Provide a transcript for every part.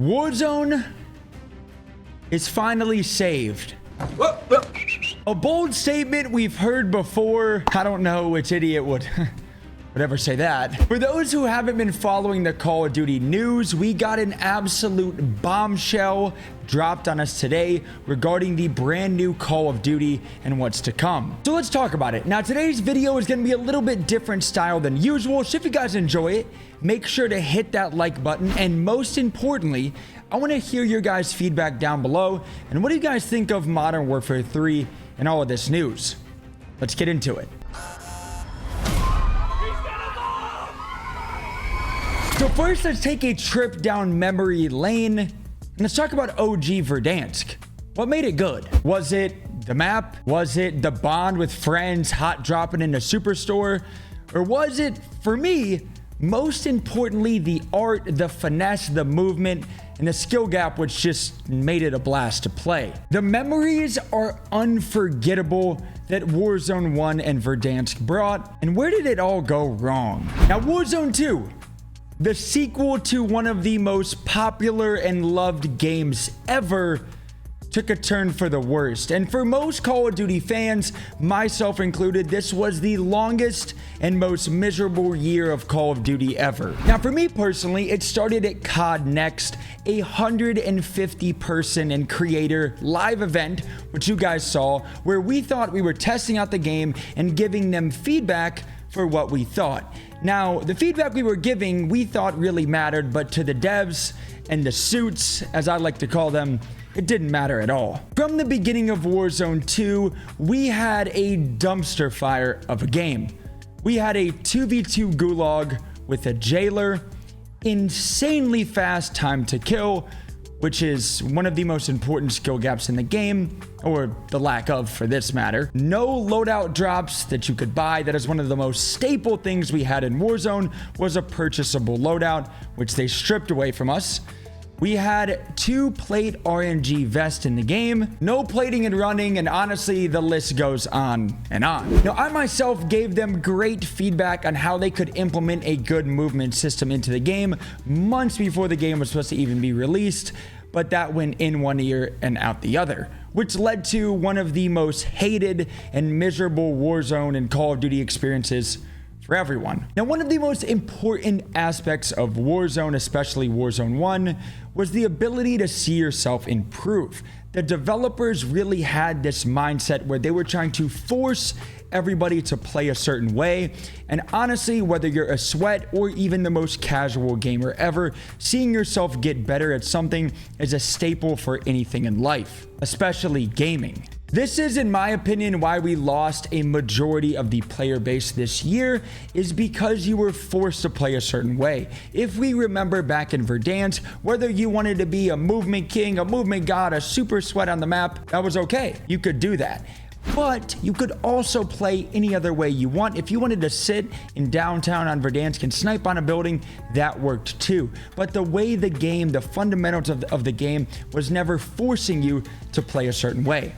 Warzone is finally saved. A bold statement we've heard before. I don't know which idiot would ever say that. For those who haven't been following the Call of Duty news, we got an absolute bombshell dropped on us today regarding the brand new Call of Duty and what's to come. So let's talk about it. Now, today's video is going to be a little bit different style than usual. So if you guys enjoy it, make sure to hit that like button. And most importantly, I want to hear your guys' feedback down below. And what do you guys think of Modern Warfare 3 and all of this news? Let's get into it. So first, let's take a trip down memory lane and let's talk about OG Verdansk. What made it good? Was it the map? Was it the bond with friends hot dropping in a superstore? Or was it, for me, most importantly, the art, the finesse, the movement, and the skill gap, which just made it a blast to play? The memories are unforgettable that Warzone 1 and Verdansk brought. And where did it all go wrong? Now, Warzone 2, the sequel to one of the most popular and loved games ever, took a turn for the worst. And for most Call of Duty fans, myself included, this was the longest and most miserable year of Call of Duty ever. Now, for me personally, it started at COD Next, a 150 person and creator live event, which you guys saw, where we thought we were testing out the game and giving them feedback for what we thought. Now, the feedback we were giving, we thought really mattered, but to the devs and the suits, as I like to call them, it didn't matter at all. From the beginning of Warzone 2, we had a dumpster fire of a game. We had a 2v2 gulag with a jailer, insanely fast time to kill, which is one of the most important skill gaps in the game, or the lack of for this matter. No loadout drops that you could buy. That is one of the most staple things we had in Warzone, was a purchasable loadout, which they stripped away from us. We had 2-plate RNG vest in the game, no plating and running, and honestly, the list goes on and on. Now, I myself gave them great feedback on how they could implement a good movement system into the game months before the game was supposed to even be released, but that went in one ear and out the other, which led to one of the most hated and miserable Warzone and Call of Duty experiences for everyone. Now, one of the most important aspects of Warzone, especially Warzone 1, was the ability to see yourself improve. The developers really had this mindset where they were trying to force everybody to play a certain way. And honestly, whether you're a sweat or even the most casual gamer ever, seeing yourself get better at something is a staple for anything in life, especially gaming. This is, in my opinion, why we lost a majority of the player base this year, is because you were forced to play a certain way. If we remember back in Verdansk, whether you wanted to be a movement king, a movement god, a super sweat on the map, that was okay. You could do that. But you could also play any other way you want. If you wanted to sit in downtown on Verdansk and snipe on a building, that worked too. But the way the game, the fundamentals of the game was never forcing you to play a certain way.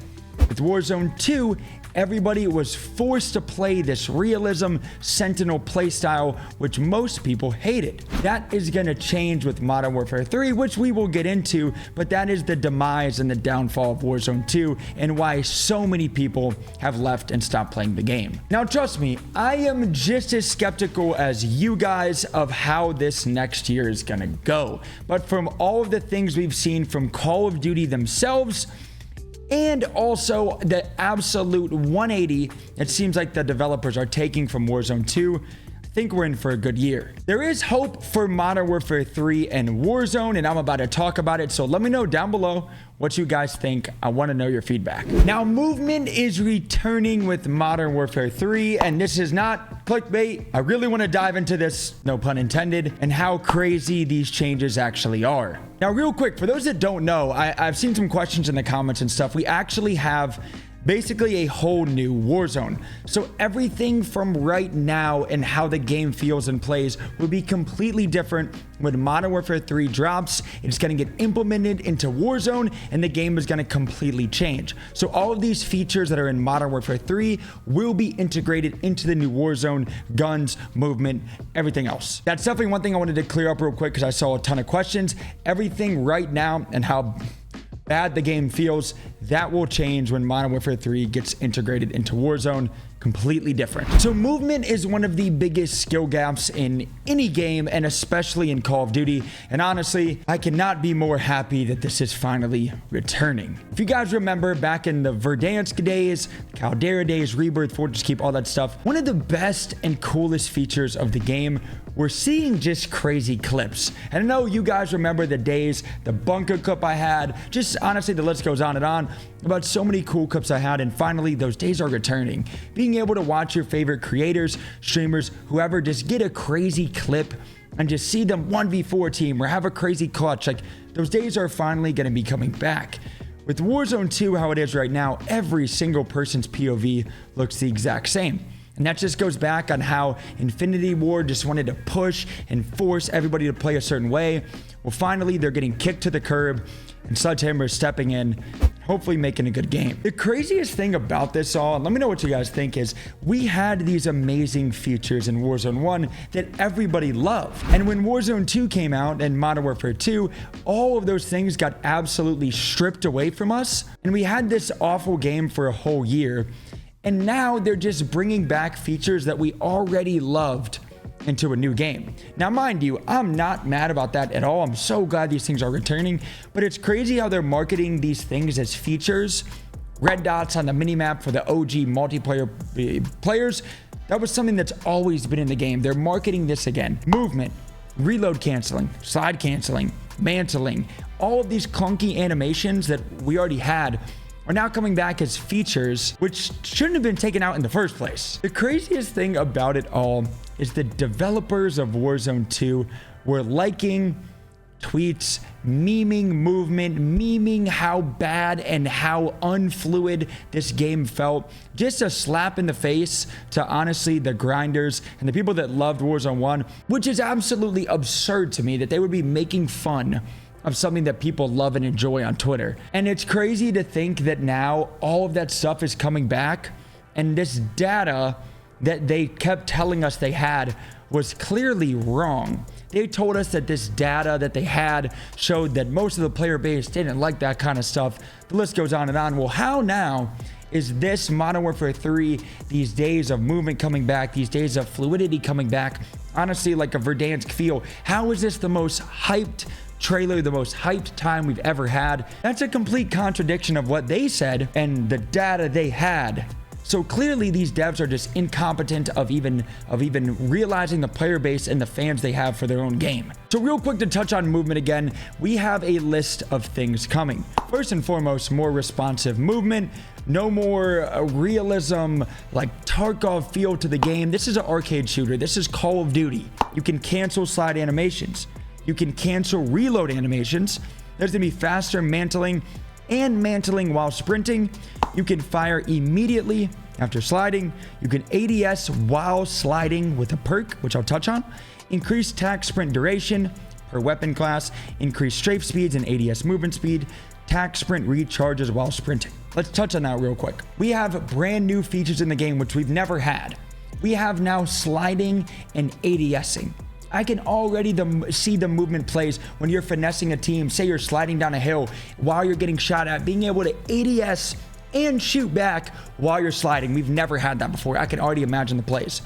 With Warzone 2, everybody was forced to play this realism sentinel playstyle, which most people hated. That is going to change with Modern Warfare 3, which we will get into, but that is the demise and the downfall of Warzone 2 and why so many people have left and stopped playing the game. Now, trust me, I am just as skeptical as you guys of how this next year is going to go. But from all of the things we've seen from Call of Duty themselves, and also the absolute 180 it seems like the developers are taking from Warzone 2, I think we're in for a good year. There is hope for Modern Warfare 3 and Warzone, and I'm about to talk about it, so let me know down below what you guys think. I want to know your feedback. Now, movement is returning with Modern Warfare 3, and this is not clickbait. I really want to dive into this, no pun intended, and how crazy these changes actually are. Now, real quick, for those that don't know, I've seen some questions in the comments and stuff. We actually have basically a whole new Warzone. So everything from right now and how the game feels and plays will be completely different when Modern Warfare 3 drops. It's going to get implemented into Warzone and the game is going to completely change. So all of these features that are in Modern Warfare 3 will be integrated into the new Warzone, guns, movement, everything else. That's definitely one thing I wanted to clear up real quick because I saw a ton of questions. Everything right now and how bad the game feels, that will change when Modern Warfare 3 gets integrated into Warzone. Completely different. So movement is one of the biggest skill gaps in any game, and especially in Call of Duty. And honestly, I cannot be more happy that this is finally returning. If you guys remember back in the Verdansk days, Caldera days, Rebirth, Fortress Keep, all that stuff, one of the best and coolest features of the game, we're seeing just crazy clips. And I know you guys remember the days, the bunker clip I had, just honestly, the list goes on and on about so many cool clips I had, and finally those days are returning. Being able to watch your favorite creators, streamers, whoever, just get a crazy clip and just see them 1v4 team or have a crazy clutch, like those days are finally going to be coming back. With Warzone 2 how it is right now, every single person's POV looks the exact same. And that just goes back on how Infinity Ward just wanted to push and force everybody to play a certain way. Well, finally, they're getting kicked to the curb, and Sledgehammer is stepping in, hopefully making a good game. The craziest thing about this all, and let me know what you guys think, is we had these amazing features in Warzone 1 that everybody loved. And when Warzone 2 came out and Modern Warfare 2, all of those things got absolutely stripped away from us. And we had this awful game for a whole year. And now they're just bringing back features that we already loved into a new game. Now, mind you, I'm not mad about that at all. I'm so glad these things are returning, but it's crazy how they're marketing these things as features. Red dots on the minimap for the OG multiplayer players. That was something that's always been in the game. They're marketing this again. Movement, reload canceling, slide canceling, mantling, all of these clunky animations that we already had are now coming back as features which shouldn't have been taken out in the first place. The craziest thing about it all is the developers of Warzone 2 were liking tweets, memeing movement, memeing how bad and how unfluid this game felt. Just a slap in the face to honestly the grinders and the people that loved Warzone 1, which is absolutely absurd to me that they would be making fun of something that people love and enjoy on Twitter. And it's crazy to think that now all of that stuff is coming back, and this data that they kept telling us they had was clearly wrong. They told us that this data that they had showed that most of the player base didn't like that kind of stuff. The list goes on and on. Well, how now is this Modern Warfare 3, these days of movement coming back, these days of fluidity coming back, honestly like a Verdansk feel, how is this the most hyped trailer, the most hyped time we've ever had? That's a complete contradiction of what they said and the data they had. So clearly these devs are just incompetent of even realizing the player base and the fans they have for their own game. So real quick to touch on movement again, we have a list of things coming. First and foremost, more responsive movement, no more realism like Tarkov feel to the game. This is an arcade shooter. This is Call of Duty. You can cancel slide animations. You can cancel reload animations. There's gonna be faster mantling and mantling while sprinting. You can fire immediately after sliding. You can ADS while sliding with a perk, which I'll touch on. Increase tac sprint duration per weapon class. Increase strafe speeds and ADS movement speed. Tac sprint recharges while sprinting. Let's touch on that real quick. We have brand new features in the game which we've never had. We have now sliding and ADSing. I can already see the movement plays when you're finessing a team. Say you're sliding down a hill while you're getting shot at, being able to ADS and shoot back while you're sliding. We've never had that before. I can already imagine the plays.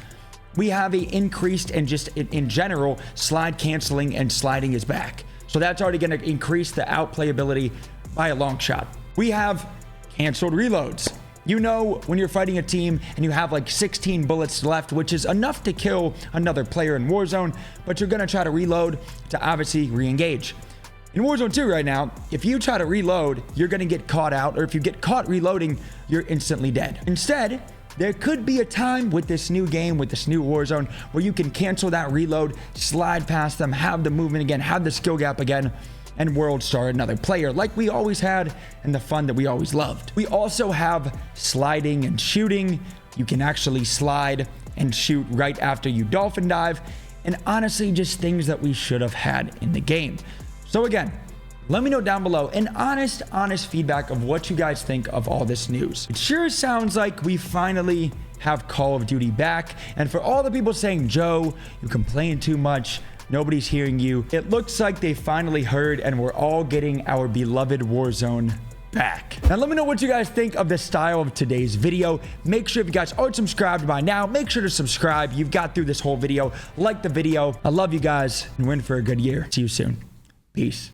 We have a increased and just in general slide canceling and sliding is back. So that's already going to increase the outplay ability by a long shot. We have canceled reloads. You know, when you're fighting a team and you have like 16 bullets left, which is enough to kill another player in Warzone, but you're going to try to reload to obviously re-engage. In Warzone 2 right now, if you try to reload, you're going to get caught out, or if you get caught reloading, you're instantly dead. Instead, there could be a time with this new game, with this new Warzone, where you can cancel that reload, slide past them, have the movement again, have the skill gap again, and world star another player like we always had and the fun that we always loved. We also have sliding and shooting. You can actually slide and shoot right after you dolphin dive, and honestly just things that we should have had in the game. So again, let me know down below an honest feedback of what you guys think of all this news. It sure sounds like we finally have Call of Duty back, and for all the people saying, Joe, you complain too much, nobody's hearing you, it looks like they finally heard and we're all getting our beloved Warzone back. Now let me know what you guys think of the style of today's video. Make sure if you guys aren't subscribed by now, make sure to subscribe. You've got through this whole video. Like the video. I love you guys and win for a good year. See you soon. Peace.